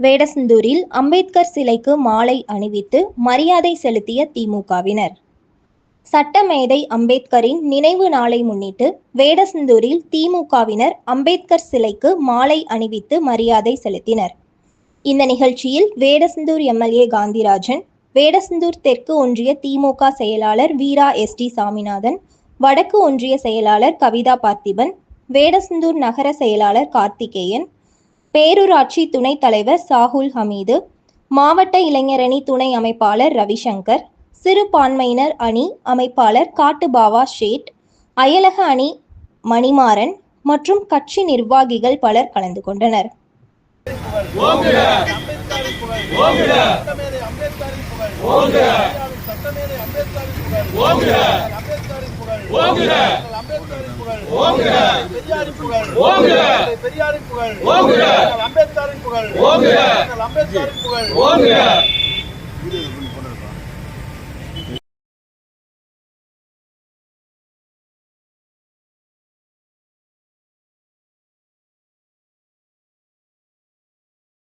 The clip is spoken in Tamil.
வேடசந்தூரில் அம்பேத்கர் சிலைக்கு மாலை அணிவித்து மரியாதை செலுத்திய திமுகவினர். சட்டமேதை அம்பேத்கரின் நினைவு நாளை முன்னிட்டு வேடசந்தூரில் திமுகவினர் அம்பேத்கர் சிலைக்கு மாலை அணிவித்து மரியாதை செலுத்தினர். இந்த நிகழ்ச்சியில் வேடசந்தூர் எம்எல்ஏ காந்திராஜன், வேடசந்தூர் தெற்கு ஒன்றிய திமுக செயலாளர் வீரா எஸ்டி சாமிநாதன், வடக்கு ஒன்றிய செயலாளர் கவிதா பார்த்திபன், வேடசந்தூர் நகர செயலாளர் கார்த்திகேயன், பேரூராட்சி துணைத் தலைவர் சாகுல் ஹமீது, மாவட்ட இளைஞரணி துணை அமைப்பாளர் ரவிசங்கர், சிறுபான்மையினர் அணி அமைப்பாளர் காட்டுபாவா ஷேட், அயலக அணி மணிமாறன் மற்றும் கட்சி நிர்வாகிகள் பலர் கலந்து கொண்டனர். பெரியாரின் புகழ், அம்பேத்கரின் புகழ், அம்பேத்கரின் புகழ்.